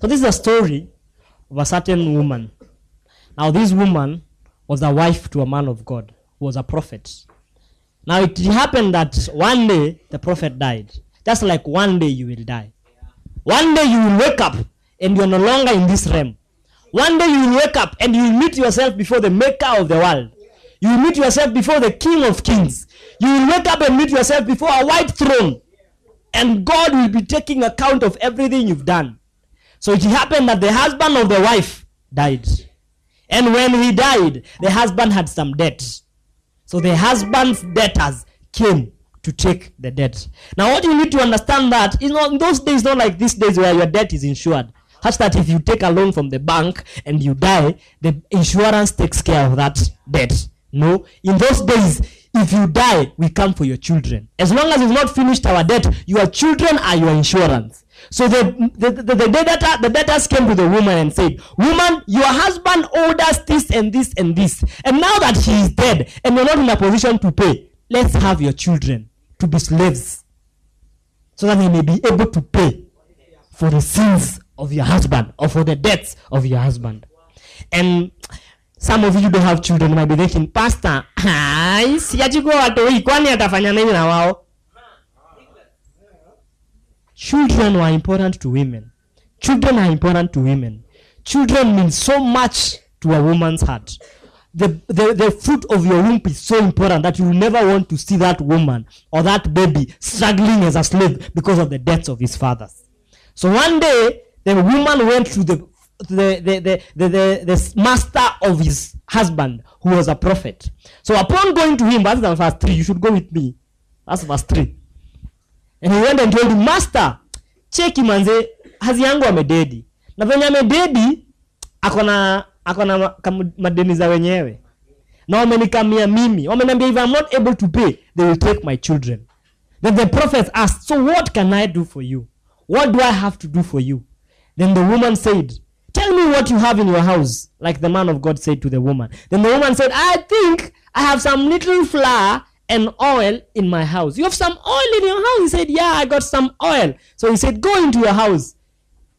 So this is a story of a certain woman. Now this woman was a wife to a man of God, who was a prophet. Now it happened that one day the prophet died. Just like one day you will die. One day you will wake up and you're no longer in this realm. One day you will wake up and you will meet yourself before the maker of the world. You will meet yourself before the King of Kings. You will wake up and meet yourself before a white throne. And God will be taking account of everything you've done. So it happened that the husband of the wife died. And when he died, the husband had some debt. So the husband's debtors came to take the debt. Now what you need to understand that, in those days, not like these days where your debt is insured. Such that if you take a loan from the bank and you die, the insurance takes care of that debt. No, in those days, if you die, we come for your children. As long as you've not finished our debt, your children are your insurance. So the debtors came to the woman and said, woman, your husband owed us this and this and this. And now that he is dead and you're not in a position to pay, let's have your children to be slaves. So that they may be able to pay for the sins of your husband or for the debts of your husband. And some of you don't have children, you might be thinking, Pastor, children were important to women. Children are important to women. Children mean so much to a woman's heart. The fruit of your womb is so important that you will never want to see that woman or that baby struggling as a slave because of the debts of his fathers. So one day, the woman went to the master of his husband, who was a prophet. So upon going to him, that's verse 3, you should go with me. That's verse 3. And he went and told him, Master, cheki manze, hazi yangu amededi. Na venye amededi, akona madeni za wenyewe. Na wamenikamia mimi. Wameniambia, if I'm not able to pay, they will take my children. Then the prophet asked, so what can I do for you? What do I have to do for you? Then the woman said, tell me what you have in your house, like the man of God said to the woman. Then the woman said, I think I have some little flour and oil in my house. You have some oil in your house? He said, yeah, I got some oil. So he said, go into your house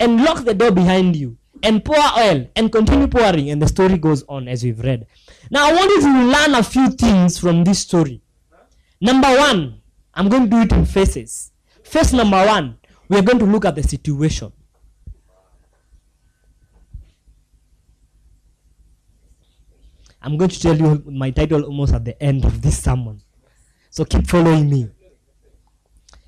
and lock the door behind you and pour oil and continue pouring. And the story goes on as we've read. Now I want you to learn a few things from this story. Number one, I'm going to do it in phases. Phase number one, we are going to look at the situation. I'm going to tell you my title almost at the end of this sermon. So keep following me.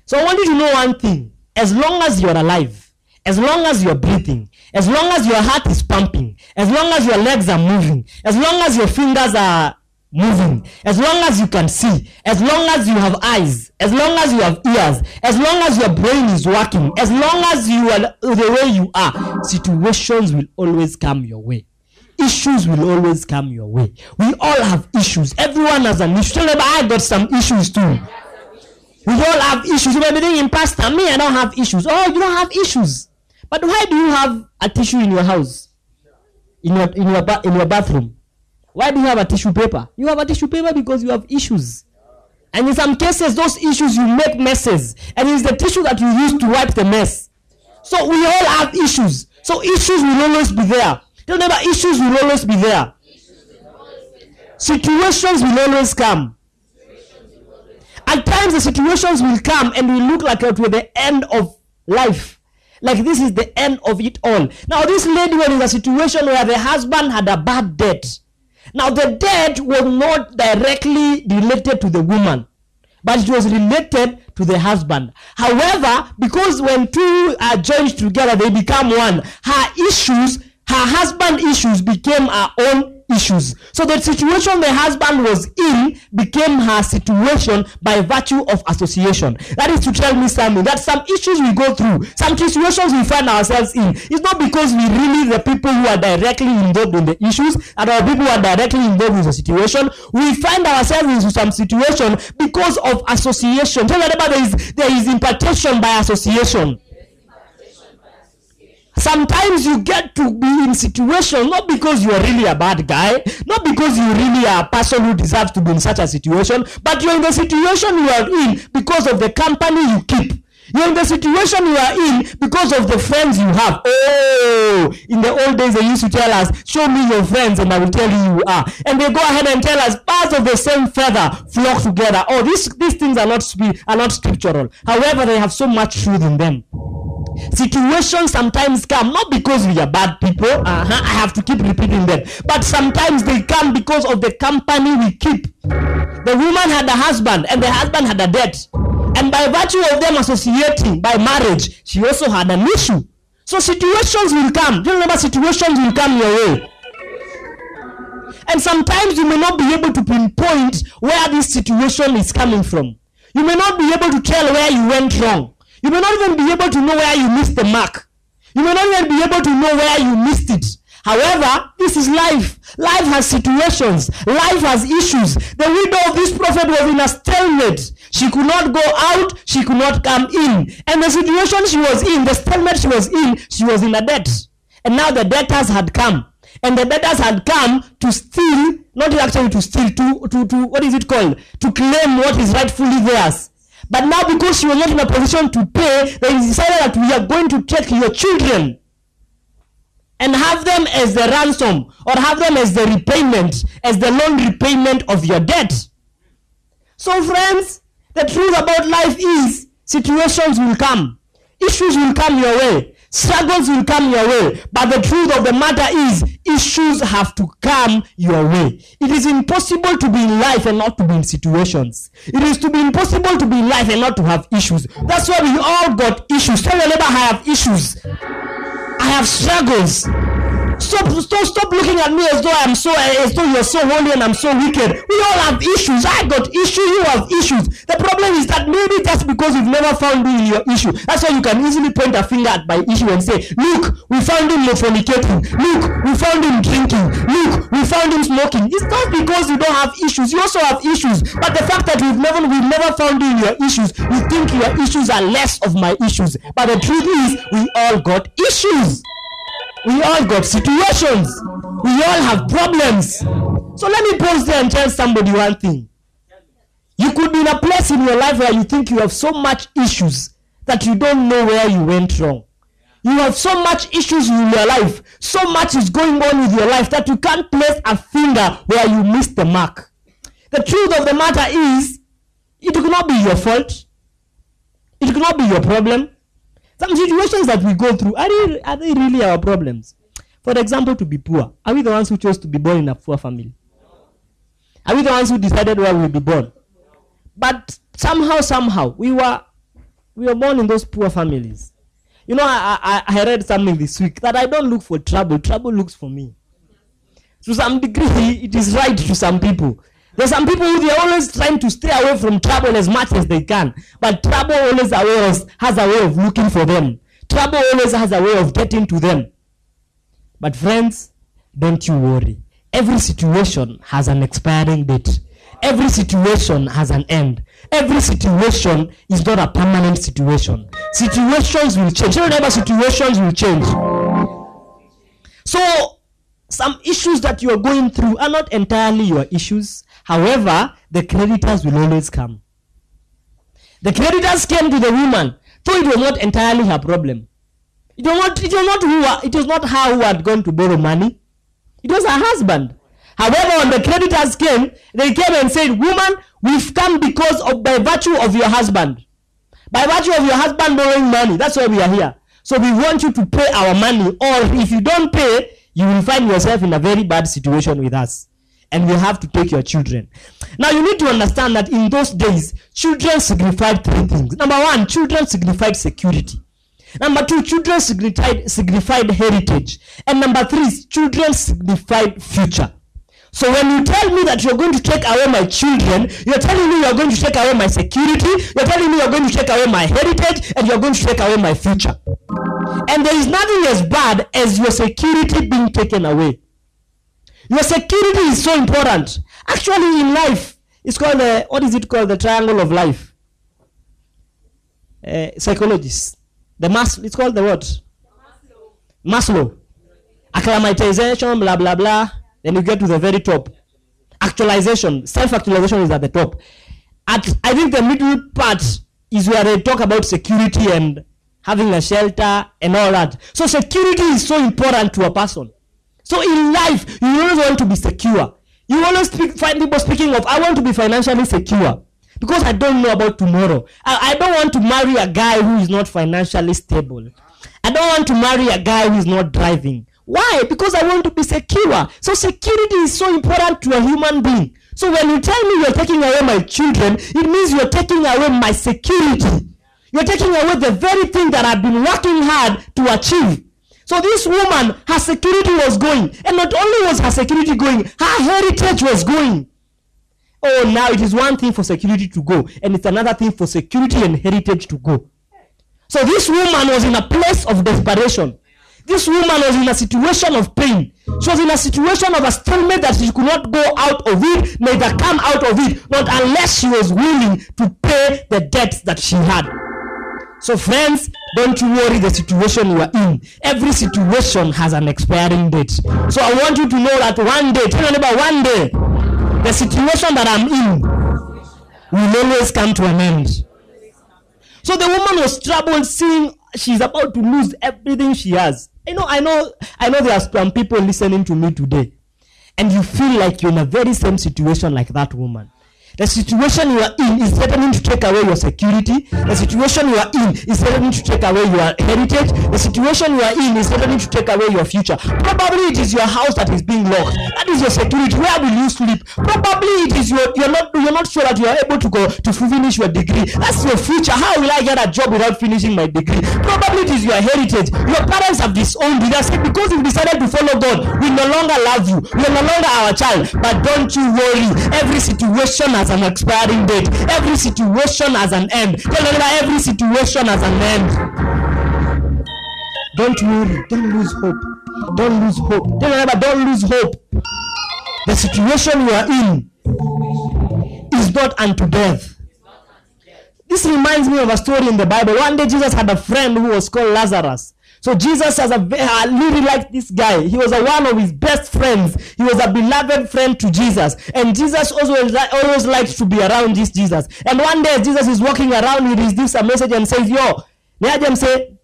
So I want you to know one thing. As long as you're alive, as long as you're breathing, as long as your heart is pumping, as long as your legs are moving, as long as your fingers are moving, as long as you can see, as long as you have eyes, as long as you have ears, as long as your brain is working, as long as you are the way you are, situations will always come your way. Issues will always come your way. We all have issues. Everyone has an issue. Tell them, I got some issues too. We all have issues. You may be thinking, Pastor, me, I don't have issues. Oh, you don't have issues. But why do you have a tissue in your house? In your bathroom? Why do you have a tissue paper? You have a tissue paper because you have issues. And in some cases, those issues, you make messes. And it's the tissue that you use to wipe the mess. So we all have issues. So issues will always be there. Remember, issues will always be there. Situations will always come. At times, the situations will come and will look like it was the end of life. Like this is the end of it all. Now, this lady was in a situation where the husband had a bad debt. Now, the debt was not directly related to the woman, but it was related to the husband. However, because when two are joined together, they become one. Her husband issues became her own issues. So the situation the husband was in became her situation by virtue of association. That is to tell me something, that some issues we go through, some situations we find ourselves in, it's not because we really the people who are directly involved in the issues and our people who are directly involved in the situation. We find ourselves in some situation because of association. Tell me about there is impartation by association. Sometimes you get to be in situations not because you are really a bad guy, not because you really are a person who deserves to be in such a situation, but you're in the situation you are in because of the company you keep. You're in the situation you are in because of the friends you have. Oh, in the old days they used to tell us, show me your friends and I will tell you who you are. And they go ahead and tell us, birds of the same feather flock together. Oh, these things are not scriptural. However, they have so much truth in them. Situations sometimes come not because we are bad people. I have to keep repeating that. But sometimes they come because of the company we keep. The woman had a husband and the husband had a debt. And by virtue of them associating by marriage, she also had an issue. So situations will come. Do you remember situations will come your way? And sometimes you may not be able to pinpoint where this situation is coming from. You may not be able to tell where you went wrong. You may not even be able to know where you missed the mark. You may not even be able to know where you missed it. However, this is life. Life has situations. Life has issues. The widow of this prophet was in a stalemate. She could not go out. She could not come in. And the situation she was in, the stalemate she was in a debt. And now the debtors had come. And the debtors had come to steal, not actually to steal, to what is it called? To claim what is rightfully theirs. But now because she was not in a position to pay, they decided that we are going to take your children and have them as the ransom, or have them as the repayment, as the loan repayment of your debt. So friends, the truth about life is situations will come. Issues will come your way. Struggles will come your way. But the truth of the matter is, issues have to come your way. It is impossible to be in life and not to be in situations. It is to be impossible to be in life and not to have issues. That's why we all got issues. Tell your neighbor, I have issues. I have struggles. Stop looking at me as though you're so holy and I'm so wicked. We all have issues. I got issues, you have issues. The problem is that maybe that's because you've never found me in your issue. That's why you can easily point a finger at my issue and say, look, we found him fornicating. Look, we found him drinking. Look, we found him smoking. It's not because you don't have issues. You also have issues. But the fact that we've never found you in your issues, you think your issues are less of my issues. But the truth is, we all got issues. We all got situations. We all have problems. So let me pause there and tell somebody one thing. You could be in a place in your life where you think you have so much issues that you don't know where you went wrong. You have so much issues in your life. So much is going on with your life that you can't place a finger where you missed the mark. The truth of the matter is, it could not be your fault. It could not be your problem. Some situations that we go through, are they really our problems? For example, to be poor. Are we the ones who chose to be born in a poor family? Are we the ones who decided where we'll be born? But somehow, we were born in those poor families. You know, I read something this week that I don't look for trouble. Trouble looks for me. To some degree, it is right to some people. There's some people who they're always trying to stay away from trouble as much as they can. But trouble always has a way of looking for them. Trouble always has a way of getting to them. But friends, don't you worry. Every situation has an expiring date. Every situation has an end. Every situation is not a permanent situation. Situations will change. Remember, situations will change. So, some issues that you are going through are not entirely your issues. However, the creditors will always come. The creditors came to the woman, though it was not entirely her problem. It was not her who had gone to borrow money. It was her husband. However, when the creditors came, they came and said, woman, we've come by virtue of your husband. By virtue of your husband borrowing money, that's why we are here. So we want you to pay our money, or if you don't pay, you will find yourself in a very bad situation with us. And we have to take your children. Now you need to understand that in those days, children signified three things. Number one, children signified security. Number two, children signified heritage. And number three, children signified future. So when you tell me that you're going to take away my children, you're telling me you're going to take away my security, you're telling me you're going to take away my heritage, and you're going to take away my future. And there is nothing as bad as your security being taken away. Your security is so important. Actually, in life, it's called the triangle of life. Psychologists. It's called the what? Maslow. Acclimatization, blah, blah, blah. Then you get to the very top. Actualization. Self-actualization is at the top. I think the middle part is where they talk about security and having a shelter and all that. So security is so important to a person. So in life, you always want to be secure. You always find people speaking of, I want to be financially secure because I don't know about tomorrow. I don't want to marry a guy who is not financially stable. I don't want to marry a guy who is not driving. Why? Because I want to be secure. So security is so important to a human being. So when you tell me you're taking away my children, it means you're taking away my security. You're taking away the very thing that I've been working hard to achieve. So this woman, her security was going. And not only was her security going, her heritage was going. Oh, now it is one thing for security to go, and it's another thing for security and heritage to go. So this woman was in a place of desperation. This woman was in a situation of pain. She was in a situation of a stalemate that she could not go out of it, neither come out of it, not unless she was willing to pay the debts that she had. So friends, don't you worry the situation you are in. Every situation has an expiring date. So I want you to know that one day, tell me about one day, the situation that I'm in will always come to an end. So the woman was troubled, seeing she's about to lose everything she has. I know there are some people listening to me today, and you feel like you're in a very same situation like that woman. The situation you are in is threatening to take away your security. The situation you are in is threatening to take away your heritage. The situation you are in is threatening to take away your future. Probably it is your house that is being locked. That is your security. Where will you sleep? Probably it is you're not sure that you are able to go to finish your degree. That's your future. How will I get a job without finishing my degree? Probably it is your heritage. Your parents have disowned you. They said, because you decided to follow God, we no longer love you. We are no longer our child. But don't you worry. Every situation has an expiring date. Every situation has an end. Tell me that every situation has an end. Don't worry. Don't lose hope. Don't lose hope. Tell me that don't lose hope. The situation you are in is not unto death. This reminds me of a story in the Bible. One day Jesus had a friend who was called Lazarus. So Jesus I really liked this guy. He was one of his best friends. He was a beloved friend to Jesus. And Jesus always liked to be around this Jesus. And one day Jesus is walking around, he receives a message and says, yo, niaje mse,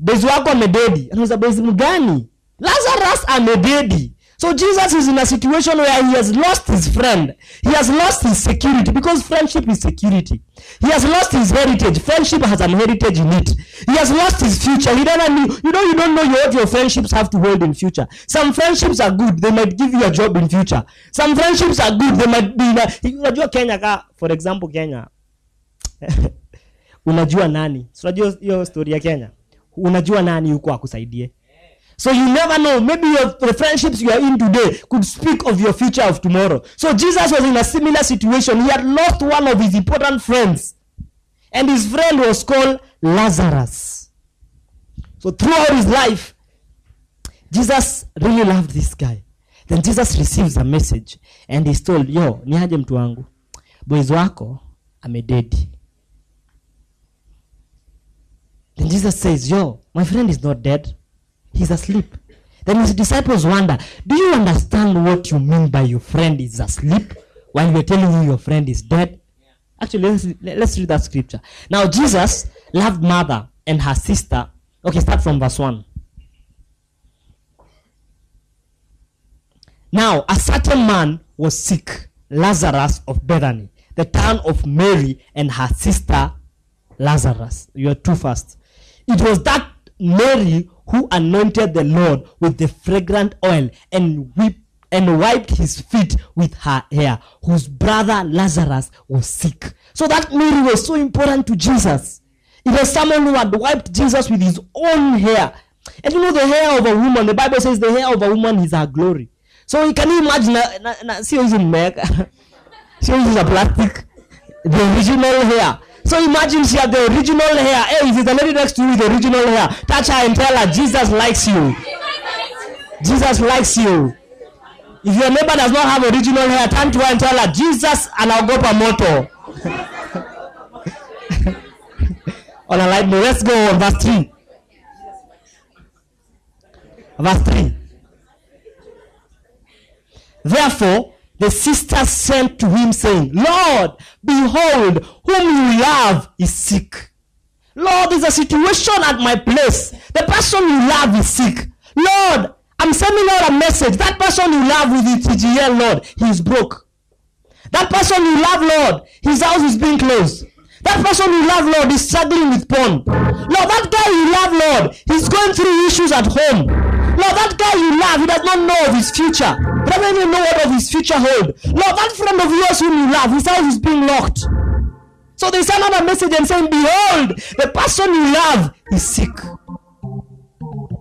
bezi wako amededi. And he was a bezi mgani? Lazarus amededi. So Jesus is in a situation where he has lost his friend. He has lost his security, because friendship is security. He has lost his heritage. Friendship has an heritage in it. He has lost his future. He never knew. You don't know what your friendships have to hold in future. Some friendships are good. They might give you a job in future. Some friendships are good. They might be unajua Kenya, for example Kenya. Unajua nani? Unajua hiyo story ya Kenya. Unajua nani yuko akusaidie. So you never know. Maybe the friendships you are in today could speak of your future of tomorrow. So Jesus was in a similar situation. He had lost one of his important friends. And his friend was called Lazarus. So throughout his life, Jesus really loved this guy. Then Jesus receives a message. And he's told, yo, niaje mtu wangu. Boys wako amededi. Then Jesus says, yo, my friend is not dead. He's asleep. Then his disciples wonder, do you understand what you mean by your friend is asleep while we're telling you your friend is dead? Actually, let's read that scripture. Now, Jesus loved mother and her sister. Okay, start from verse 1. Now, a certain man was sick, Lazarus of Bethany, the town of Mary and her sister Lazarus. You are too fast. It was that Mary who anointed the Lord with the fragrant oil and wiped his feet with her hair, whose brother Lazarus was sick. So that Mary was so important to Jesus. It was someone who had wiped Jesus with his own hair. And you know the hair of a woman, the Bible says the hair of a woman is her glory. So can you imagine, she was in Meg, she was a plastic, the original hair. So imagine she had the original hair. Hey, if it's the lady next to you with the original hair, touch her and tell her, Jesus likes you. Jesus likes you. If your neighbor does not have original hair, turn to her and tell her, Jesus anaogopa moto. On a light note, let's go on verse 3. Verse 3. Therefore, the sisters sent to him, saying, Lord, behold, whom you love is sick. Lord, there's a situation at my place. The person you love is sick. Lord, I'm sending out a message. That person you love with the TGL, Lord, he is broke. That person you love, Lord, his house is being closed. That person you love, Lord, is struggling with porn. Lord, that guy you love, Lord, he's going through issues at home. Lord, that guy you love, he does not know of his future. He doesn't even know what of his future hold. Lord, that friend of yours whom you love, his house is being locked. So they send out a message and saying, behold, the person you love is sick.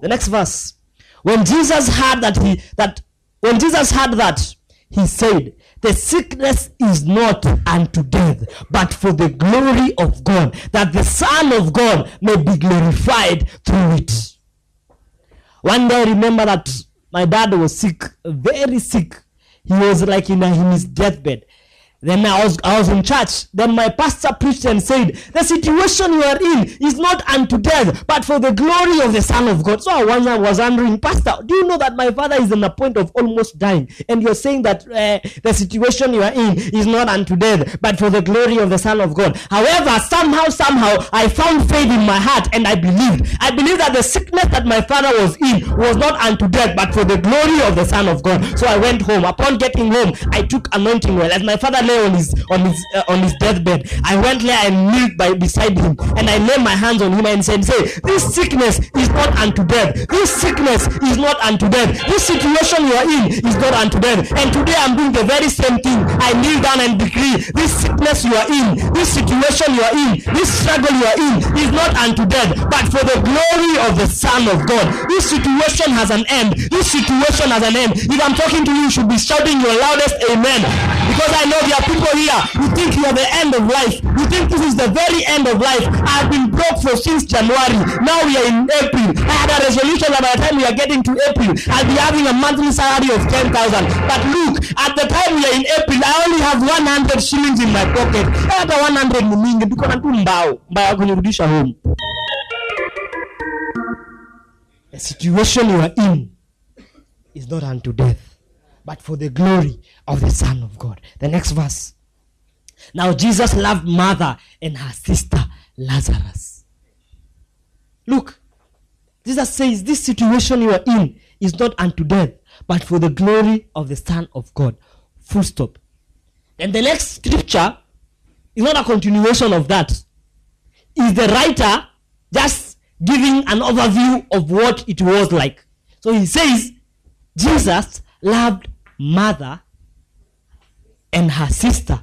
The next verse. When Jesus heard that, he said, the sickness is not unto death, but for the glory of God, that the Son of God may be glorified through it. One day I remember that my dad was sick, very sick. He was like in his deathbed. Then I was in church. Then my pastor preached and said, the situation you are in is not unto death, but for the glory of the Son of God. So I was wondering, Pastor, do you know that my father is on the point of almost dying? And you're saying that the situation you are in is not unto death, but for the glory of the Son of God. However, somehow, I found faith in my heart and I believed. I believed that the sickness that my father was in was not unto death, but for the glory of the Son of God. So I went home. Upon getting home, I took anointing oil. As my father lay on his deathbed, I went there and knelt beside him, and I laid my hands on him and said, this sickness is not unto death. This sickness is not unto death. This situation you are in is not unto death. And today I'm doing the very same thing. I kneel down and decree, this sickness you are in, this situation you are in, this struggle you are in is not unto death, but for the glory of the Son of God. This situation has an end. This situation has an end. If I'm talking to you, you should be shouting your loudest amen, because I know there are people here, you think you are the end of life. You think this is the very end of life. I've been broke since January. Now we are in April. I had a resolution that by the time we are getting to April, I'll be having a monthly salary of 10,000. But look, at the time we are in April, I only have 100 shillings in my pocket. Hata 100 ni mingi, tuko na tu mbao kunirudisha home. The situation you are in is not unto death, but for the glory of the Son of God. The next verse. Now Jesus loved Martha and her sister Lazarus. Look, Jesus says this situation you are in is not unto death, but for the glory of the Son of God. Full stop. And the next scripture is not a continuation of that. Is the writer just giving an overview of what it was like. So he says, Jesus loved Martha and her sister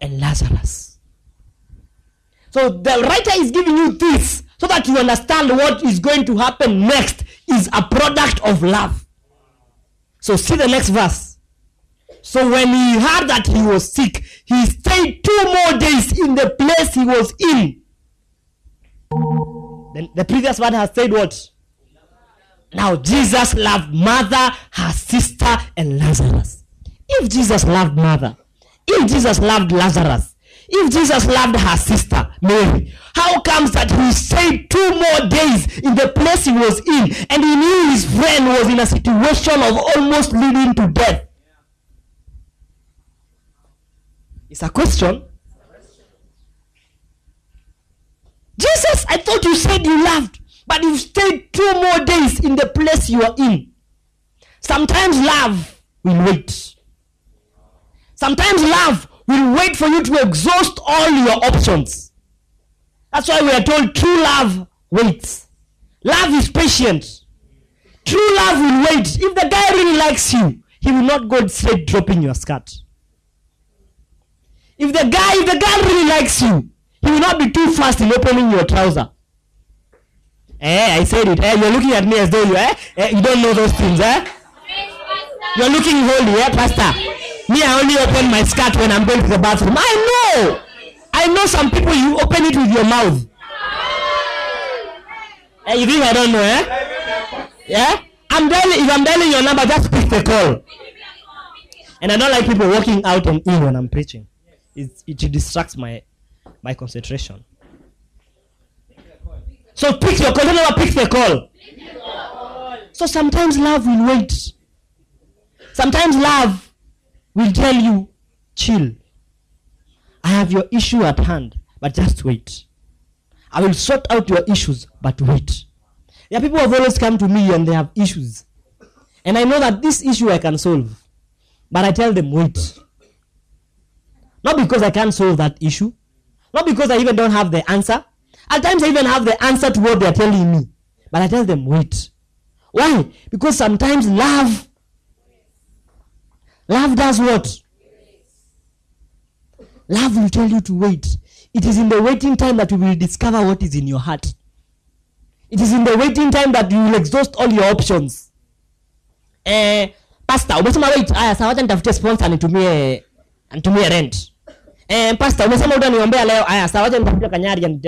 and Lazarus. So the writer is giving you this so that you understand what is going to happen next is a product of love. So see the next verse. So when he heard that he was sick, he stayed 2 more days in the place he was in. Then the previous one has said what? Now Jesus loved Martha, her sister, and Lazarus. If Jesus loved Martha, if Jesus loved Lazarus, if Jesus loved her sister, Mary, how comes that he stayed 2 more days in the place he was in, and he knew his friend was in a situation of almost leading to death? It's a question. Jesus, I thought you said you loved, but you stayed 2 more days in the place you are in. Sometimes love will wait. Sometimes love will wait for you to exhaust all your options. That's why we are told true love waits. Love is patient. True love will wait. If the guy really likes you, he will not go straight dropping your skirt. If the girl really likes you, he will not be too fast in opening your trouser. I said it. You're looking at me as though you don't know those things. You're looking holy, Pastor. Me, I only open my skirt when I'm going to the bathroom. I know some people, you open it with your mouth. You think I don't know, Yeah? If I'm dialing your number, just pick the call. And I don't like people walking out and in when I'm preaching. It distracts my concentration. So pick your call. Don't ever pick the call. So sometimes love will wait. Sometimes love will tell you, chill. I have your issue at hand, but just wait. I will sort out your issues, but wait. There are people who have always come to me and they have issues. And I know that this issue I can solve. But I tell them, wait. Not because I can't solve that issue. Not because I even don't have the answer. At times I even have the answer to what they are telling me. But I tell them, wait. Why? Because sometimes love does what? Love will tell you to wait. It is in the waiting time that you will discover what is in your heart. It is in the waiting time that you will exhaust all your options. Pastor, umesema wait. Aya, sawa, nitafute sponsor nitumie rent. Pastor, umesema utaniombea leo. Aya, sawa, nitafute kanyari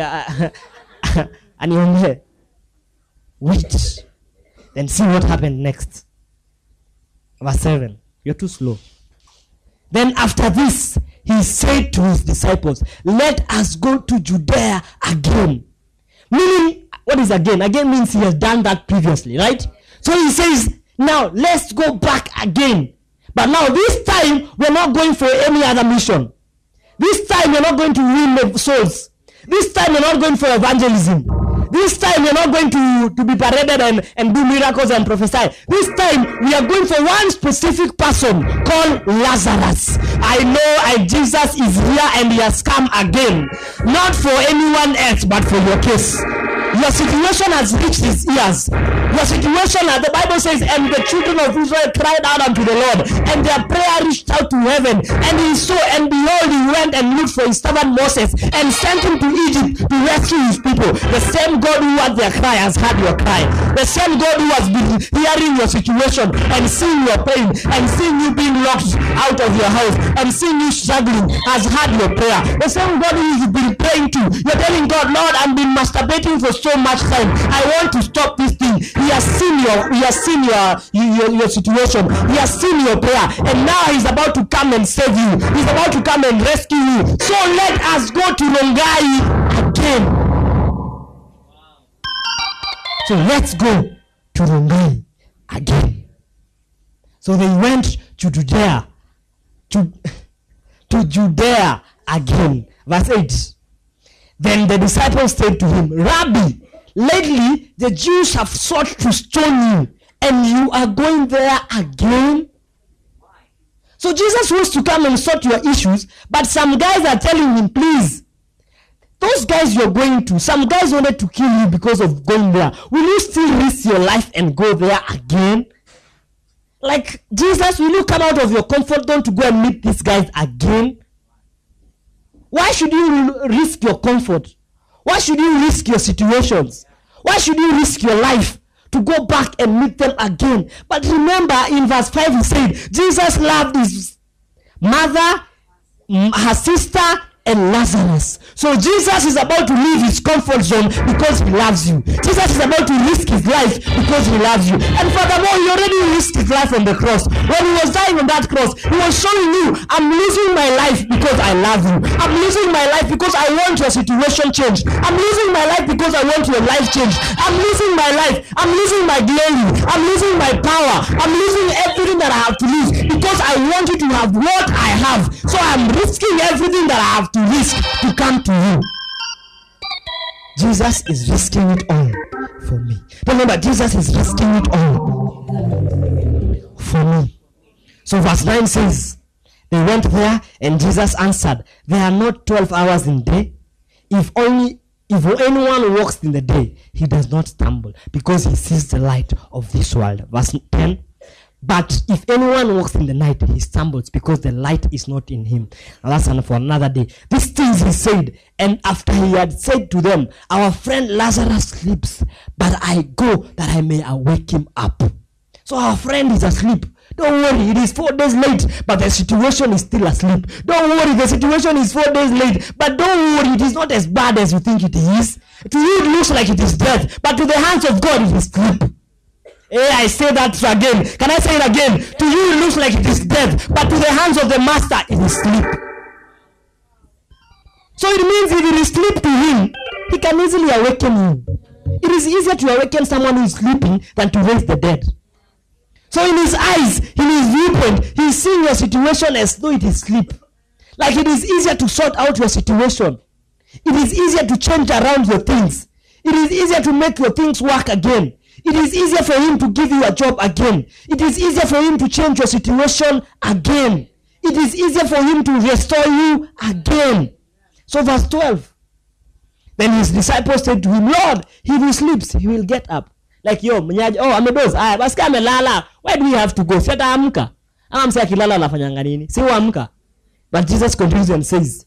aniombee. Wait. Then see what happened next. Verse 7. You're too slow. Then after this, he said to his disciples, let us go to Judea again. Meaning, what is again? Again means he has done that previously, right? So he says, now let's go back again. But now this time, we're not going for any other mission. This time, we're not going to win the souls. This time, we're not going for evangelism. This time, we're not going to be paraded and do miracles and prophesy. This time, we are going for one specific person called Lazarus. I know Jesus is here and he has come again. Not for anyone else, but for your case. Your situation has reached his ears. Your situation, as the Bible says, and the children of Israel cried out unto the Lord, and their prayer reached out to heaven. And he saw, and behold, he went and looked for his servant Moses, and sent him to Egypt to rescue his people. The same God who heard their cry has heard your cry. The same God who has been hearing your situation, and seeing your pain, and seeing you being locked out of your house, and seeing you struggling, has heard your prayer. The same God who you've been praying to, you're telling God, Lord, I've been masturbating for so much time. I want to stop this thing. He has seen your situation. He has seen your prayer, and now he's about to come and save you. He's about to come and rescue you. So let us go to Rongai again. So let's go to Rongai again. So they went to Judea, to Judea again. Verse 8. Then the disciples said to him, Rabbi, lately the Jews have sought to stone you, and you are going there again? So Jesus wants to come and sort your issues, but some guys are telling him, please, those guys you're going to, some guys wanted to kill you because of going there. Will you still risk your life and go there again? Like, Jesus, will you come out of your comfort zone to go and meet these guys again? Why should you risk your comfort? Why should you risk your situations? Why should you risk your life to go back and meet them again? But remember, in verse 5 he said, Jesus loved his mother, her sister, and Lazarus. So Jesus is about to leave his comfort zone because he loves you. Jesus is about to risk his life because he loves you. And furthermore, he already risked his life on the cross. When he was dying on that cross, he was showing you, I'm losing my life because I love you. I'm losing my life because I want your situation changed. I'm losing my life because I want your life changed. I'm losing my life. I'm losing my glory. I'm losing my power. I'm losing everything that I have to lose because I want you to have what I have. So I'm risking everything that I have to risk to come to you. Jesus is risking it all for me. Remember, Jesus is risking it all for me. So verse 9 says, they went there and Jesus answered, there are not 12 hours in day. If anyone walks in the day, he does not stumble because he sees the light of this world. Verse 10, but if anyone walks in the night, he stumbles because the light is not in him. And that's for another day. These things he said, and after he had said to them, our friend Lazarus sleeps, but I go that I may awake him up. So our friend is asleep. Don't worry, it is 4 days late, but the situation is still asleep. Don't worry, the situation is 4 days late, but don't worry, it is not as bad as you think it is. To you it looks like it is death, but to the hands of God it is sleep. Hey, I say that again. Can I say it again? To you it looks like it is death, but to the hands of the master it is sleep. So it means if it is sleep to him, he can easily awaken you. It is easier to awaken someone who is sleeping than to raise the dead. So in his eyes, in his viewpoint, he's seeing your situation as though it is sleep. Like it is easier to sort out your situation. It is easier to change around your things. It is easier to make your things work again. It is easier for him to give you a job again. It is easier for him to change your situation again. It is easier for him to restore you again. So verse 12. Then his disciples said to him, Lord, he who sleeps, he will get up. Like, yo, mnyaji, oh, amedoze. Aya, basi kama amelala. Why do we have to go? Si ataamka. Ama mse akilala anafanyanga nini? Si huamka. But Jesus continues and says,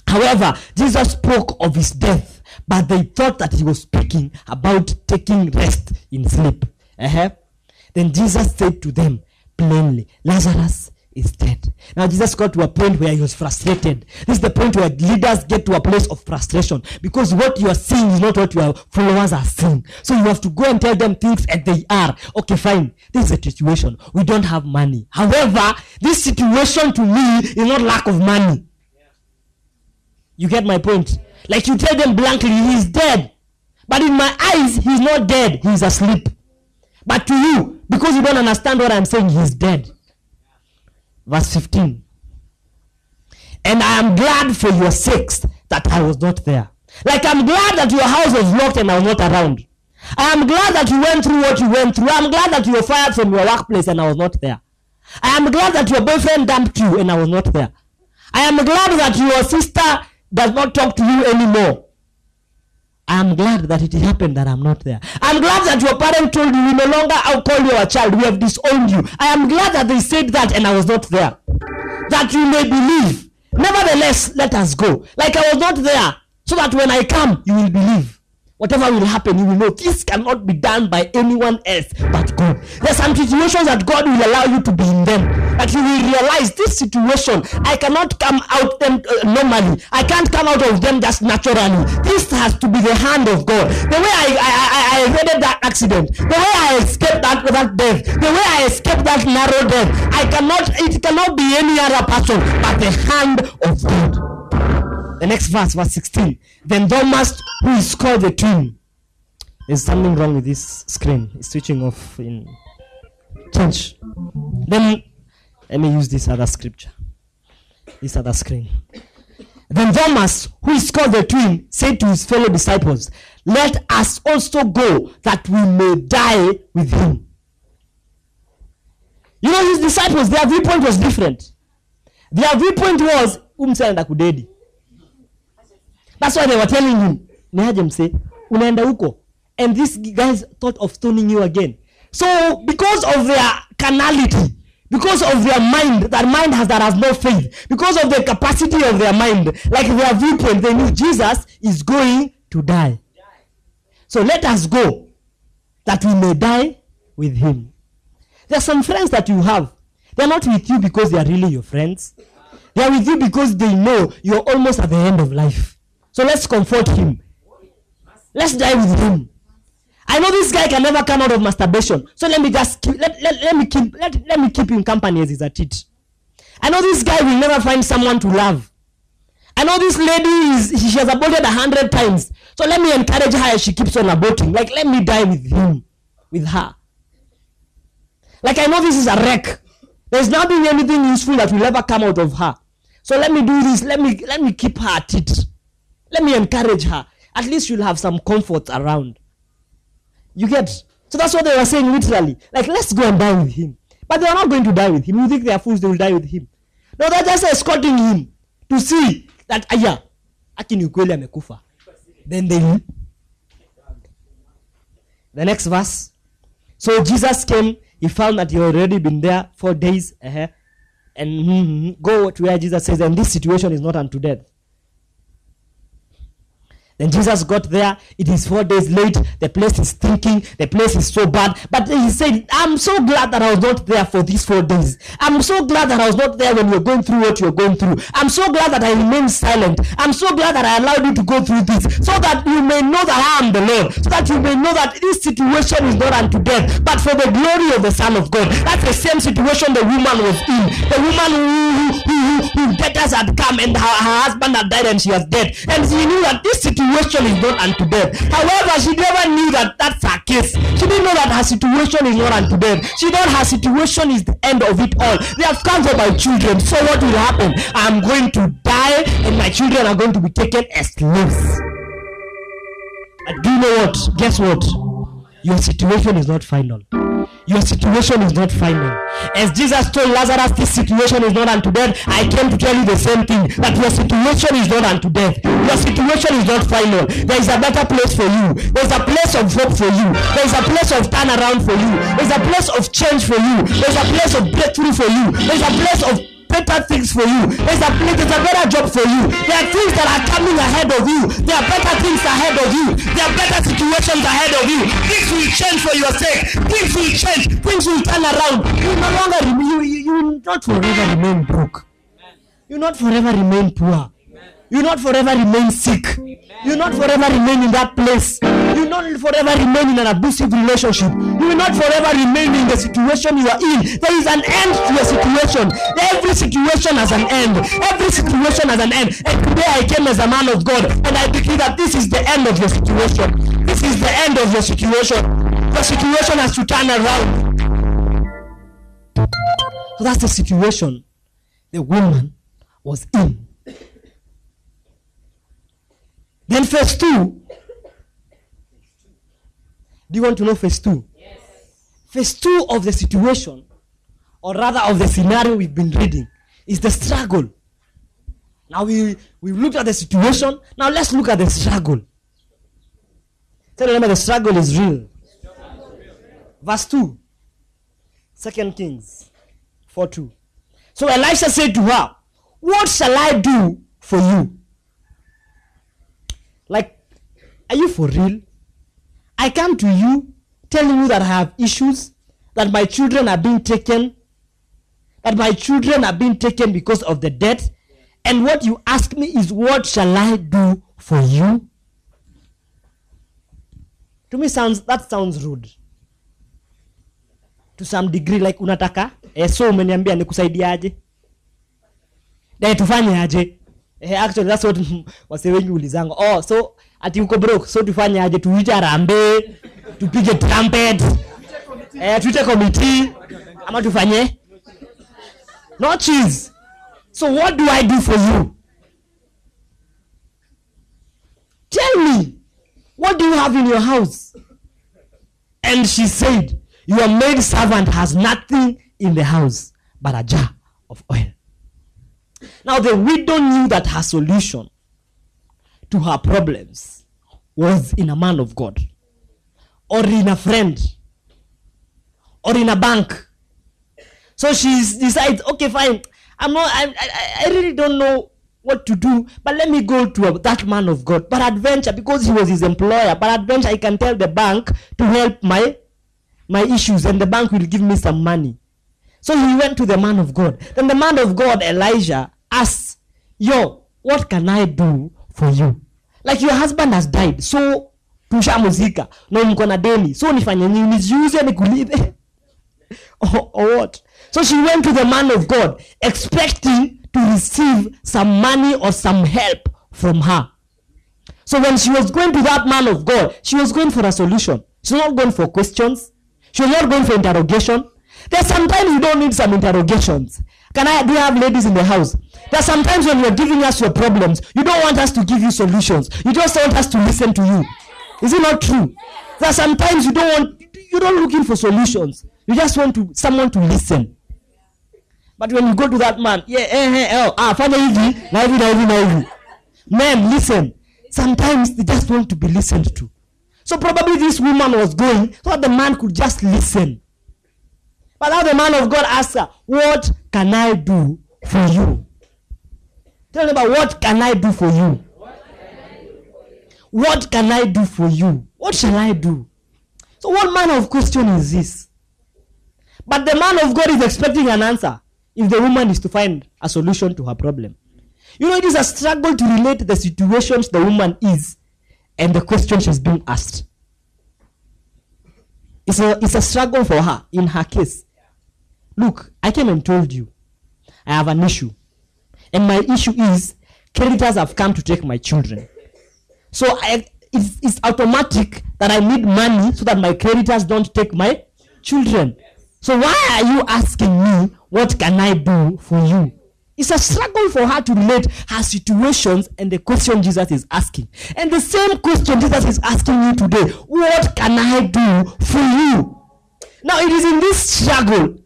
however, Jesus spoke of his death, but they thought that he was speaking about taking rest in sleep. Then Jesus said to them plainly, Lazarus is dead. Now Jesus got to a point where he was frustrated. This is the point where leaders get to a place of frustration, because what you are seeing is not what your followers are seeing. So you have to go and tell them things as they are. Okay, fine. This is a situation. We don't have money. However, this situation to me is not lack of money. You get my point? Like you tell them blankly, he's dead. But in my eyes, he's not dead. He's asleep. But to you, because you don't understand what I'm saying, he's dead. Verse 15. And I am glad for your sakes that I was not there. Like I'm glad that your house was locked and I was not around. I am glad that you went through what you went through. I am glad that you were fired from your workplace and I was not there. I am glad that your boyfriend dumped you and I was not there. I am glad that your sister does not talk to you anymore. I am glad that it happened that I'm not there. I'm glad that your parent told you, we no longer I'll call you a child. We have disowned you. I am glad that they said that and I was not there. That you may believe. Nevertheless, let us go. Like I was not there. So that when I come, you will believe. Whatever will happen, you will know this cannot be done by anyone else but God. There are some situations that God will allow you to be in them. That you will realize this situation, I cannot come out them normally. I can't come out of them just naturally. This has to be the hand of God. The way I avoided that accident, the way I escaped that death, the way I escaped that narrow death, it cannot be any other person but the hand of God. The next verse 16. Then Thomas, who is called the twin. There's something wrong with this screen. It's switching off in change. Then let me use this other scripture. This other screen. Then Thomas, who is called the twin, said to his fellow disciples, let us also go that we may die with him. You know, his disciples, their viewpoint was different. Their viewpoint was umsenda kudedi. That's why they were telling him, unaenda huko. And these guys thought of stoning you again. So because of their carnality, because of their mind, that has no faith, because of the capacity of their mind, like their viewpoint, they knew Jesus is going to die. So let us go that we may die with him. There are some friends that you have. They are not with you because they are really your friends. They are with you because they know you're almost at the end of life. So let's comfort him. Let's die with him. I know this guy can never come out of masturbation. So let me just let me keep him company as he's at it. I know this guy will never find someone to love. I know this lady she has aborted 100 times. So let me encourage her as she keeps on aborting. Like let me die with him, with her. Like I know this is a wreck. There's nothing anything useful that will ever come out of her. So let me do this. Let me keep her at it. Let me encourage her. At least she'll have some comfort around. You get? So that's what they were saying literally. Like, let's go and die with him. But they are not going to die with him. You think they are fools, they will die with him. No, they're just escorting him to see that, akini ukweli amekufa. Then they leave. The next verse. So Jesus came. He found that he had already been there 4 days. And go to where Jesus says, and this situation is not unto death. Then Jesus got there. It is 4 days late. The place is stinking. The place is so bad. But he said, I'm so glad that I was not there for these 4 days. I'm so glad that I was not there when you're going through what you're going through. I'm so glad that I remained silent. I'm so glad that I allowed you to go through this. So that you may know that I am the Lord. So that you may know that this situation is not unto death, but for the glory of the Son of God. That's the same situation the woman was in. The woman who debtors had come and her husband had died and she was dead. And she knew that this situation situation is not unto death. However, she never knew that that's her case. She didn't know that her situation is not unto death. She thought her situation is the end of it all. They have come for my children. So what will happen? I'm going to die and my children are going to be taken as slaves. But do you know what? Guess what? Your situation is not final. Your situation is not final. As Jesus told Lazarus, this situation is not unto death. I came to tell you the same thing, that your situation is not unto death. Your situation is not final. There is a better place for you. There is a place of hope for you. There is a place of turnaround for you. There is a place of change for you. There is a place of breakthrough for you. There is a place of better things for you. There's a better job for you. There are things that are coming ahead of you. There are better things ahead of you. There are better situations ahead of you. Things will change for your sake. Things will change. Things will turn around. You no longer you will not forever remain broke. You will not forever remain poor. You will not forever remain sick. You will not forever remain in that place. You will not forever remain in an abusive relationship. You will not forever remain in the situation you are in. There is an end to your situation. Every situation has an end. Every situation has an end. And today I came as a man of God and I decree that this is the end of your situation. This is the end of your situation. Your situation has to turn around. So that's the situation the woman was in. Then phase 2. Do you want to know phase 2? Yes. Phase 2 of the situation, or rather of the scenario we've been reading, is the struggle. Now we looked at the situation. Now let's look at the struggle. So remember, the struggle is real. Verse 2. 2 Kings 4:2. So Elisha said to her, what shall I do for you? Like, are you for real? I come to you telling you that I have issues, that my children are being taken, because of the debt, and what you ask me is, what shall I do for you? To me, that sounds rude. To some degree, like unataka, so umeniambia nikusaidia aje? Tufanye aje? Actually, that's what wase wengi ulizanga. Oh, so ati uko broke, so tufanye aje? Tuite arambe, tupige trumpet, tuite committee, ama tufanye? No cheese. So what do I do for you? Tell me, what do you have in your house? And she said, your maid servant has nothing in the house but a jar of oil. Now the widow knew that her solution to her problems was in a man of God, or in a friend, or in a bank. So she decides, okay, fine, I really don't know what to do, but let me go to that man of God. But adventure, because he was his employer, but adventure, I can tell the bank to help my issues, and the bank will give me some money. So he went to the man of God. Then the man of God, Elijah, asked, yo, what can I do for you? Like, your husband has died, so tushamuzika, no mkona deni, so nifanye nini, nijiuze nikulipe? Or what? So she went to the man of God, expecting to receive some money or some help from her. So when she was going to that man of God, she was going for a solution. She was not going for questions. She was not going for interrogation. There's sometimes you don't need some interrogations. Do you have ladies in the house? There's sometimes when you're giving us your problems, you don't want us to give you solutions. You just want us to listen to you. Is it not true? There's sometimes you're not looking for solutions. You just want someone to listen. But when you go to that man, men, listen. Sometimes they just want to be listened to. So probably this woman was going so that the man could just listen. But now the man of God asked her, what can I do for you? Tell me about what can I do for you? What can I do for you? What shall I do? So what manner of question is this? But the man of God is expecting an answer if the woman is to find a solution to her problem. You know, it is a struggle to relate the situations the woman is and the question she's being asked. It's a struggle for her in her case. Look, I came and told you I have an issue. And my issue is creditors have come to take my children. So it's automatic that I need money so that my creditors don't take my children. So why are you asking me, what can I do for you? It's a struggle for her to relate her situations and the question Jesus is asking. And the same question Jesus is asking you today. What can I do for you? Now it is in this struggle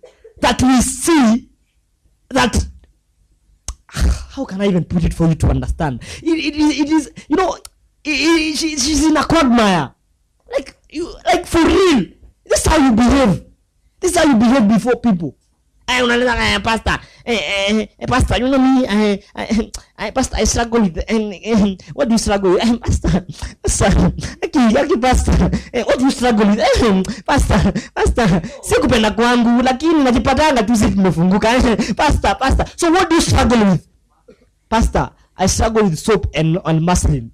that we see that, how can I even put it for you to understand? It is, you know, she's in a quagmire. Like for real. This is how you behave. This is how you behave before people. Pastor, Pastor, you know me, Pastor, I struggle with, what do you struggle with? Pastor, what do you struggle with? Pastor, sikupenda kwangu, lakini najipatanga tu sisi tumefunguka. Pastor, so what do you struggle with? Pastor, I struggle with soap and muslin.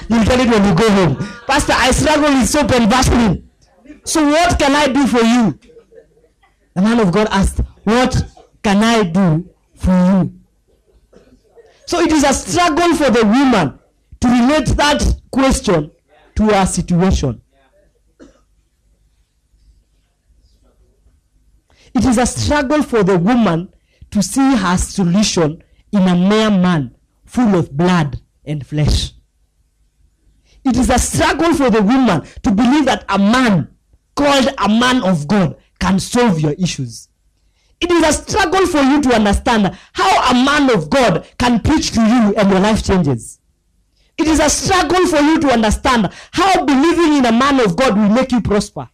You'll tell it when you go home. Pastor, I struggle with soap and muslin. So what can I do for you? The man of God asked, what can I do for you? So it is a struggle for the woman to relate that question to her situation. It is a struggle for the woman to see her solution in a mere man full of blood and flesh. It is a struggle for the woman to believe that a man called a man of God can solve your issues. It is a struggle for you to understand how a man of God can preach to you and your life changes. It is a struggle for you to understand how believing in a man of God will make you prosper.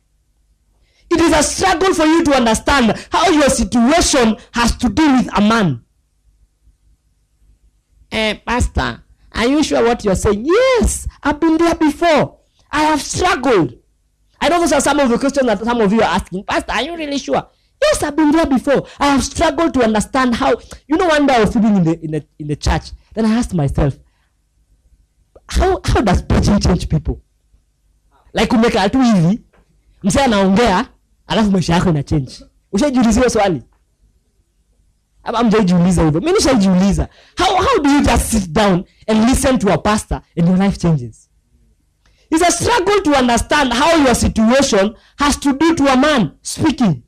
It is a struggle for you to understand how your situation has to do with a man. Pastor, are you sure what you're saying? Yes, I've been there before. I have struggled. I know those are some of the questions that some of you are asking. Pastor, are you really sure? Yes, I've been there before. I have struggled to understand how. You know, one day I was sitting in the church. Then I asked myself, how does preaching change people? Like umeka tu hivi, msee anaongea, alafu maisha yako ina change. Ushajiuliza swali? Ama mjajiuliza hivyo? Mimi nishajiuliza. How do you just sit down and listen to a pastor and your life changes? It's a struggle to understand how your situation has to do to a man speaking.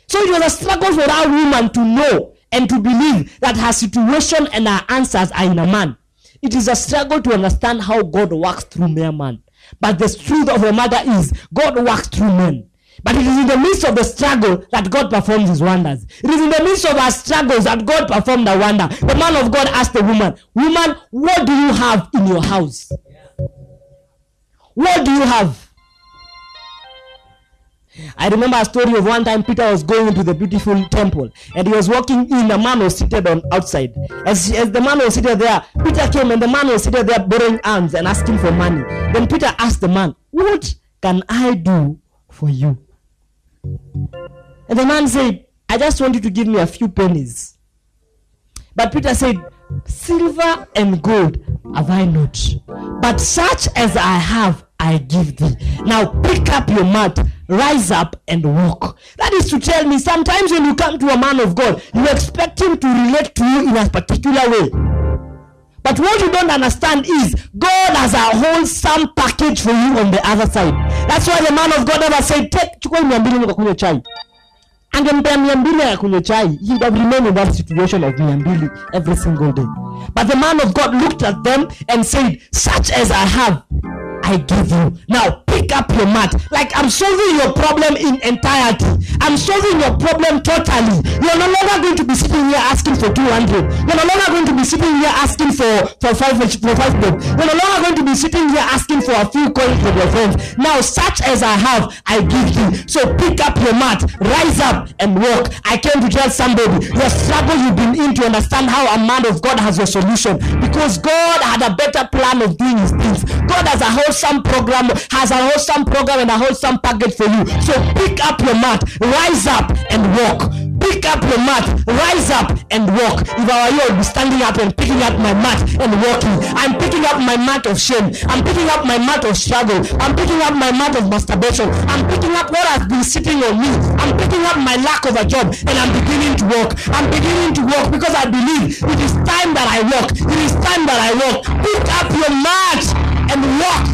So it was a struggle for that woman to know and to believe that her situation and her answers are in a man. It is a struggle to understand how God works through mere man. But the truth of the matter is, God works through men. But it is in the midst of the struggle that God performs his wonders. It is in the midst of our struggles that God performed the wonder. The man of God asked the woman, woman, what do you have in your house? What do you have? I remember a story of one time Peter was going into the beautiful temple and he was walking in. A man was seated on outside. As the man was seated there, Peter came and the man was seated there borrowing alms and asking for money. Then Peter asked the man, what can I do for you? And the man said, I just want you to give me a few pennies. But Peter said, silver and gold have I not, but such as I have I give thee. Now pick up your mat, rise up and walk. That is to tell me, sometimes when you come to a man of God, you expect him to relate to you in a particular way. But what you don't understand is, God has a wholesome package for you on the other side. That's why the man of God ever said, take chukua 200 nikakunywe chai. Angempea 200 akunywe chai, he would have remained in that situation of 200 every single day. But the man of God looked at them and said, such as I have, I give you. Now pick up your mat. Like, I'm solving your problem in entirety. I'm solving your problem totally. You're no longer going to be sitting here asking for 200. You're no longer going to be sitting here asking for 5 bob. You're no longer going to be sitting here asking for a few coins from your friends. Now, such as I have, I give you. So pick up your mat, rise up and walk. I came to tell somebody, your struggle you've been in, to understand how a man of God has your solution. Because God had a better plan of doing his things. God has a wholesome program, and a wholesome package for you. So pick up your mat, rise up and walk. pick up your mat, rise up and walk. If I were you, I would be standing up and picking up my mat and walking. I'm picking up my mat of shame. I'm picking up my mat of struggle. I'm picking up my mat of masturbation. I'm picking up what has been sitting on me. I'm picking up my lack of a job, and I'm beginning to walk. I'm beginning to walk because I believe it is time that I walk. It is time that I walk. Pick up your mat and walk.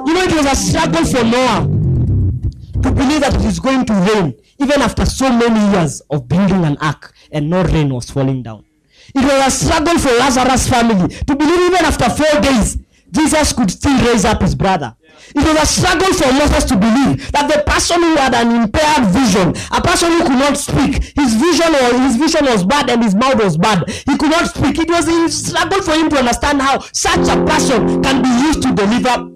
You know, it was a struggle for Noah to believe that it is going to rain, even after so many years of building an ark and no rain was falling down. It was a struggle for Lazarus' family to believe even after 4 days, Jesus could still raise up his brother. It was a struggle for Moses to believe that the person who had an impaired vision, a person who could not speak, his vision was bad and his mouth was bad. He could not speak. It was a struggle for him to understand how such a person can be used to deliver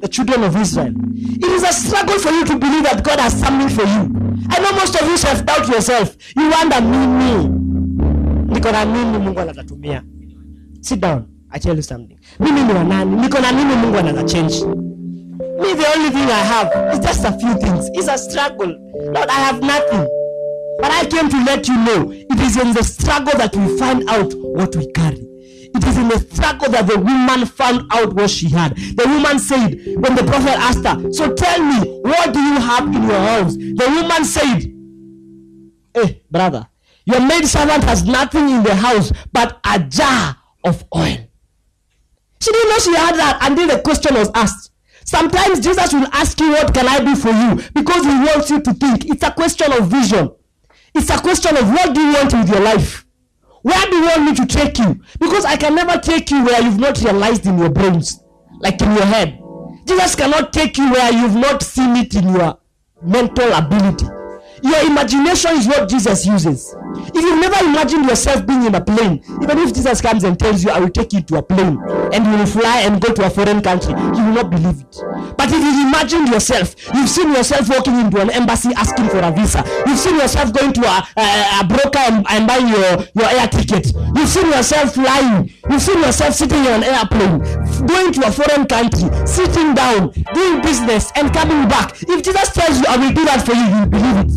the children of Israel. It is a struggle for you to believe that God has something for you. I know most of you self-doubt yourself. You wonder, sit down. I tell you something. Me, the only thing I have is just a few things. It's a struggle. Lord, I have nothing. But I came to let you know, it is in the struggle that we find out what we carry. It is in the struggle that the woman found out what she had. The woman said, when the prophet asked her, so tell me, what do you have in your house? The woman said, hey, brother, your maidservant has nothing in the house but a jar of oil. She didn't know she had that until the question was asked. Sometimes Jesus will ask you, what can I do for you? Because he wants you to think. It's a question of vision. It's a question of what do you want with your life? Where do you want me to take you? Because I can never take you where you've not realized in your brains, like in your head. Jesus cannot take you where you've not seen it in your mental ability. Your imagination is what Jesus uses. If you've never imagined yourself being in a plane, even if Jesus comes and tells you, I will take you to a plane, and you will fly and go to a foreign country, you will not believe it. But if you've imagined yourself, you've seen yourself walking into an embassy asking for a visa. You've seen yourself going to a broker and buying your air ticket. You've seen yourself flying. You've seen yourself sitting in an airplane, going to a foreign country, sitting down, doing business, and coming back. If Jesus tells you, I will do that for you, you'll believe it.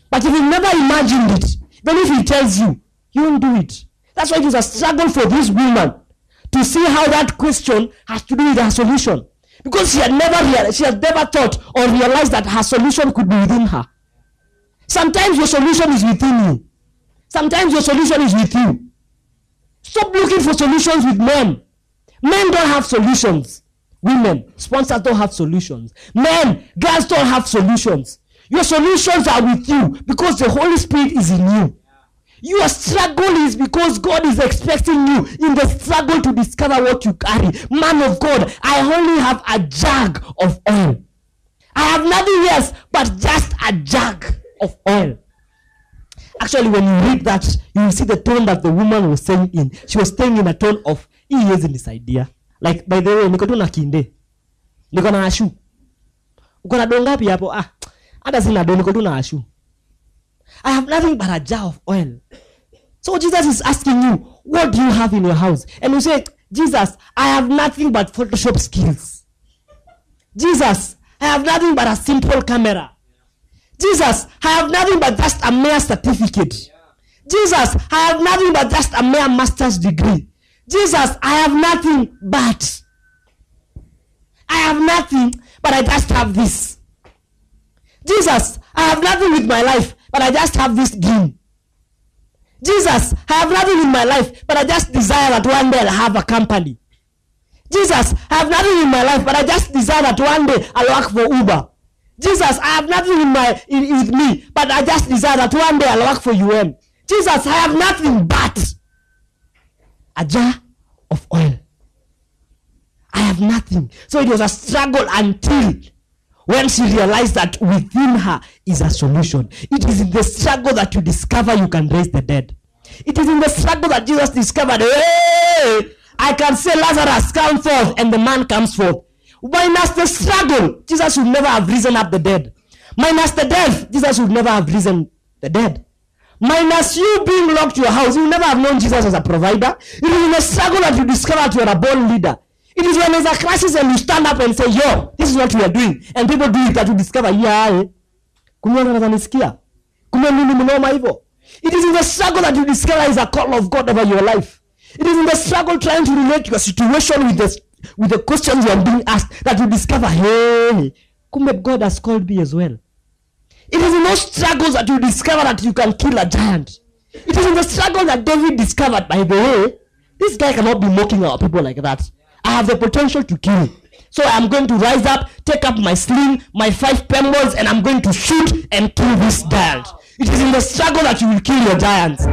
But if you've never imagined it, even if he tells you, you won't do it. That's why it is a struggle for this woman to see how that question has to do with her solution. Because she had never thought or realized that her solution could be within her. Sometimes your solution is within you. Sometimes your solution is with you. Stop looking for solutions with men. Men don't have solutions. Women, sponsors don't have solutions. Men, girls don't have solutions. Your solutions are with you because the Holy Spirit is in you. Your struggle is because God is expecting you in the struggle to discover what you carry. Man of God, I only have a jug of oil. I have nothing else but just a jug of oil. Actually, when you read that, you will see the tone that the woman was saying in. She was saying in a tone of, he isn't this idea. Like, by the way, niko tu na kinde. Niko na ashu. Uko na dongapi hapo? Hata sina do, niko tu na ashu. I have nothing but a jar of oil. So Jesus is asking you, what do you have in your house? And you say, Jesus, I have nothing but Photoshop skills. Jesus, I have nothing but a simple camera. Jesus, I have nothing but just a mere certificate. Jesus, I have nothing but just a mere master's degree. Jesus, I have nothing but. I have nothing, but I just have this. Jesus, I have nothing with my life, but I just have this dream. Jesus, I have nothing in my life, but I just desire that one day I'll have a company. Jesus, I have nothing in my life, but I just desire that one day I'll work for Uber. Jesus, I have nothing with me, but I just desire that one day I'll work for UN. Jesus, I have nothing but a jar of oil. I have nothing. So it was a struggle until when she realized that within her is a solution. It is in the struggle that you discover you can raise the dead. It is in the struggle that Jesus discovered, hey, I can say Lazarus, come forth, and the man comes forth. Minus the struggle, Jesus would never have risen up the dead. Minus the death, Jesus would never have risen the dead. Minus you being locked to your house, you would never have known Jesus as a provider. It is in the struggle that you discover that you are a born leader. It is when there's a crisis and you stand up and say, yo, this is what we are doing. And people do it that you discover, yeah. Kumbe unanisikia? Kumbe mimi mnoma hivyo. It is in the struggle that you discover is a call of God over your life. It is in the struggle trying to relate your situation with the questions you are being asked that you discover, hey, kumbe God has called me as well. It is in those struggles that you discover that you can kill a giant. It is in the struggle that David discovered, by the way, this guy cannot be mocking our people like that. I have the potential to kill. So I'm going to rise up, take up my sling, my 5 pebbles, and I'm going to shoot and kill this giant. It is in the struggle that you will kill your giants.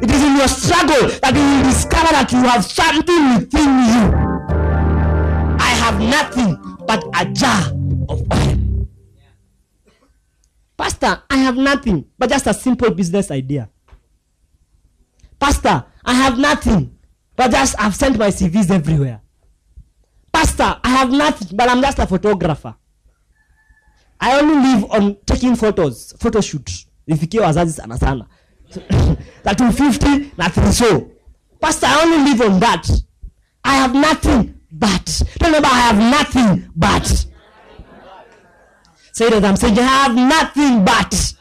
It is in your struggle that you will discover that you have something within you. I have nothing but a jar of oil. Pastor, I have nothing but just a simple business idea. Pastor, I have nothing but just I've sent my CVs everywhere. Pastor, I have nothing but I'm just a photographer. I only live on taking photos, photo shoots. Nifikie wazazi sana sana. That 250, nothing so. Pastor, I only live on that. I have nothing but. Remember, I have nothing but. Say that I'm saying, I have nothing but.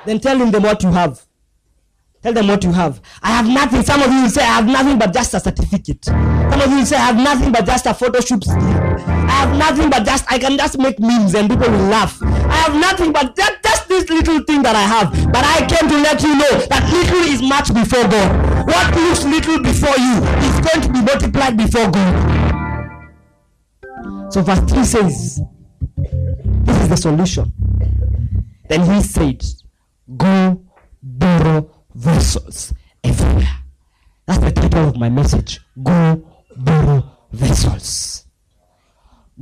Then tell them what you have. Tell them what you have. I have nothing. Some of you will say, I have nothing but just a certificate. Some of you will say, I have nothing but just a photo shoot skill. I have nothing but just, I can just make memes and people will laugh. I have nothing but just this little thing that I have. But I came to let you know that little is much before God. What looks little before you is going to be multiplied before God. So verse 3 says, this is the solution. Then he said, go borrow vessels everywhere. That's the title of my message. Go borrow vessels.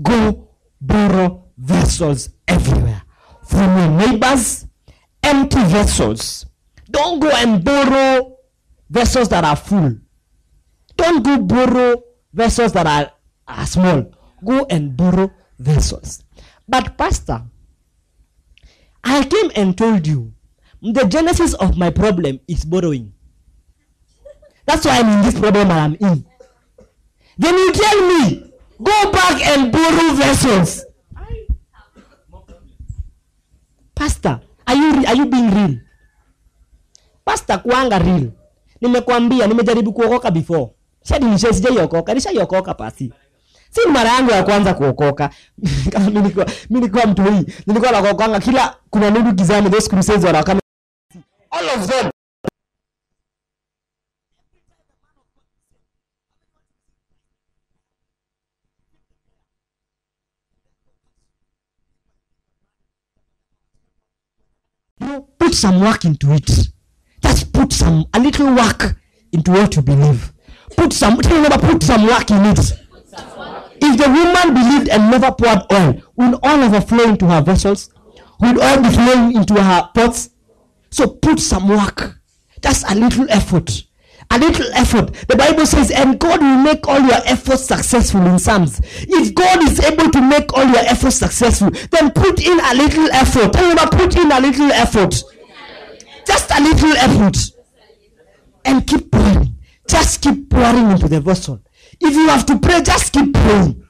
Go borrow vessels everywhere. From your neighbors, empty vessels. Don't go and borrow vessels that are full. Don't go borrow vessels that are small. Go and borrow vessels. But pastor, I came and told you the genesis of my problem is borrowing. That's why I'm in this problem I'm in. Then you tell me, go back and borrow vessels. Pastor, are you being real? Pastor, kuanga real. Nimekuambia, nimejaribu kuokoka before. Shadi nishayokoka, nishayokoka pasi. Si mara yangu ya kwanza kuokoka. Kama mimi nilikuwa mtu hii. Nilikuwa naokokanga kila kuna ndugu gizani those crusades wanakama. All of them. You put some work into it. Just put a little work into what you believe. Put some work in it. If the woman believed and never poured oil, will oil overflow into her vessels? Will oil be flowing into her pots? So put some work. Just a little effort. A little effort. The Bible says, and God will make all your efforts successful in Psalms. If God is able to make all your efforts successful, then put in a little effort. Remember, put in a little effort. Just a little effort. And keep pouring. Just keep pouring into the vessel. If you have to pray, just keep praying.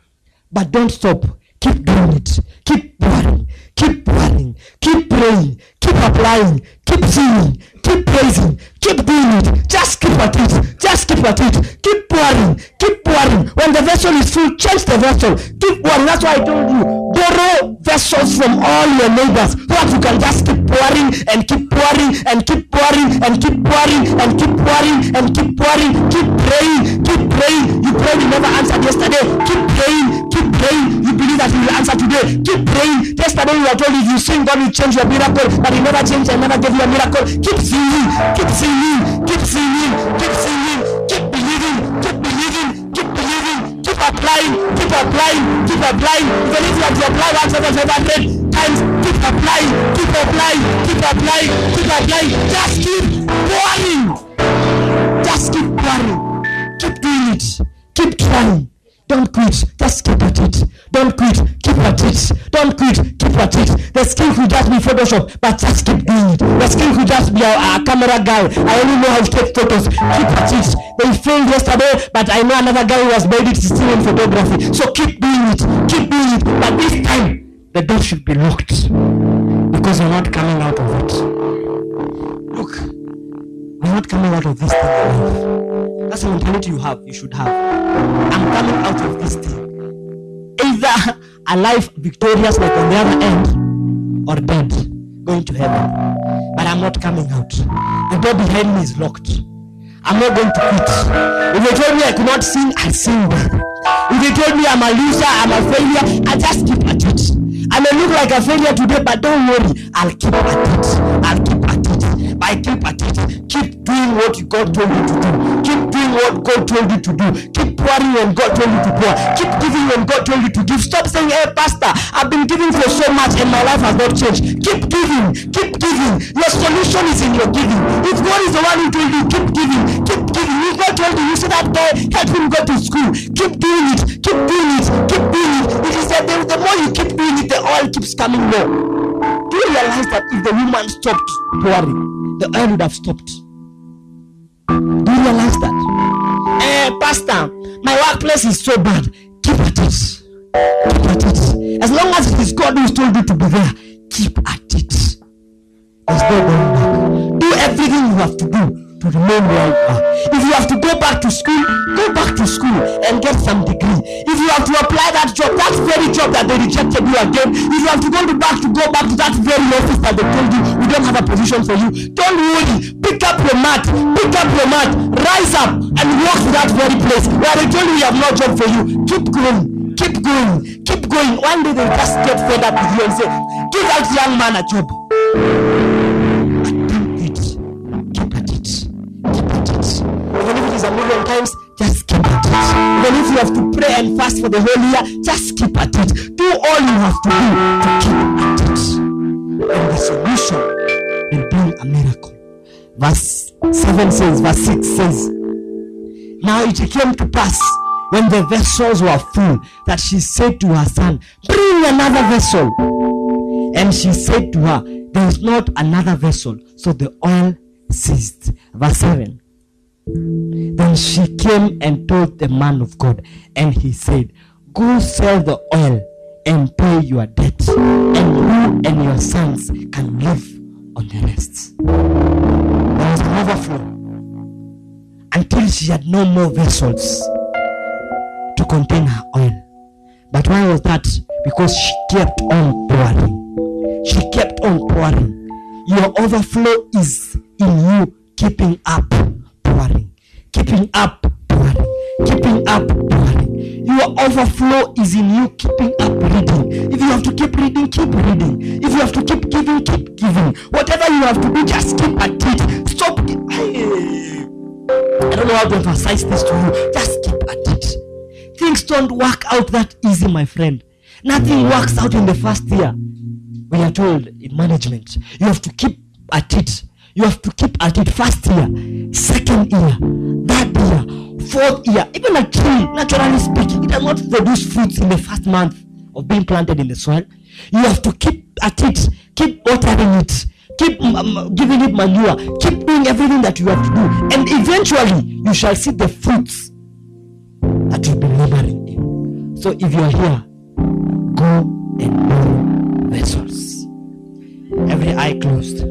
But don't stop. Keep doing it. Keep pouring. Keep pouring. Keep praying. Keep applying. Keep singing. Keep praising. Keep doing it. Just keep at it. Just keep at it. Keep pouring. Keep pouring. When the vessel is full, change the vessel. Keep pouring. That's why I told you. Borrow vessels from all your neighbors so that you can just keep pouring and keep pouring and keep pouring and keep pouring and keep pouring and keep pouring. Keep praying. Keep praying. You prayed, you never answered yesterday. Keep praying. Keep praying. You believe that you will answer today. Keep praying. Yesterday you were told if you sing, God will change your miracle, but he never changed and never gave you a miracle. Keep singing. Keep singing. Keep singing. Keep singing. Keep believing. Keep believing. Keep believing. Keep applying. Keep applying. Keep applying. Even if you have to apply 1,700 times, keep applying. Keep applying. Keep applying. Keep applying. Just keep pouring. Just keep pouring. Keep doing it. Keep trying. Don't quit. Just keep at it. Don't quit. Keep at it. Don't quit. Keep at it. The skill could just be Photoshop, but just keep doing it. The skill could just be a camera guy. I only know how to take photos. Keep at it. They failed yesterday, but I know another guy who has made it still in photography. So keep doing it. Keep doing it. But this time, the door should be locked because you're not coming out of it. Look, we're not coming out of this thing alive. That's the mentality you should have. I'm coming out of this thing. Either alive, victorious, like on the other end, or dead, going to heaven. But I'm not coming out. The door behind me is locked. I'm not going to quit. If they told me I could not sing, I'll sing better. If they told me I'm a loser, I'm a failure, I just keep at it. I may look like a failure today, but don't worry, I'll keep at it. I'll keep at it. I keep at it. Keep doing what God told you to do. Keep doing what God told you to do. Keep pouring when God told you to pour. Keep giving when God told you to give. Stop saying, hey, Pastor, I've been giving for so much and my life has not changed. Keep giving. Keep giving. Your solution is in your giving. If God is the one who told you, keep giving. Keep giving. If God told you, you see that guy, help him go to school. Keep doing it. Keep doing it. Keep doing it. It is that the more you keep doing it, the oil keeps coming more. Do you realize that if the woman stopped pouring, the oil would have stopped? Do you realize that? Pastor, my workplace is so bad. Keep at it. Keep at it. As long as it is God who told you to be there, keep at it. There's no going back. Do everything you have to do to remain where you are. If you have to go back to school and get some degree. If you have to apply that job, that very job that they rejected you again, if you have to go back to that very office that they told you we don't have a position for you, don't worry. Pick up your mat, rise up and walk to that very place where they told you we have no job for you. Keep going. One day they'll just get fed up with you and say, give that young man a job. Even if it is a million times, just keep at it. Even if you have to pray and fast for the whole year, just keep at it. Do all you have to do to keep at it. And the solution will bring a miracle. Verse 6 says, now it came to pass when the vessels were full that she said to her son, bring another vessel. And she said to her, there is not another vessel. So the oil ceased. Verse 7. Then she came and told the man of God, and he said, go sell the oil and pay your debt, and you and your sons can live on the rest. There was an overflow until she had no more vessels to contain her oil. But why was that? Because she kept on pouring. She kept on pouring. Your overflow is in you keeping up pouring. Keeping up pouring. Keeping up pouring. Your overflow is in you keeping up reading. If you have to keep reading, keep reading. If you have to keep giving, keep giving. Whatever you have to do, just keep at it. Stop. I don't know how to emphasize this to you. Just keep at it. Things don't work out that easy, my friend. Nothing works out in the first year. We are told in management, you have to keep at it. You have to keep at it first year, second year, third year, fourth year. Even a tree, naturally speaking, it does not produce fruits in the first month of being planted in the soil. You have to keep at it, keep watering it, keep giving it manure, keep doing everything that you have to do. And eventually, you shall see the fruits that you'll be laboring in. So if you're here, go and borrow vessels. Every eye closed.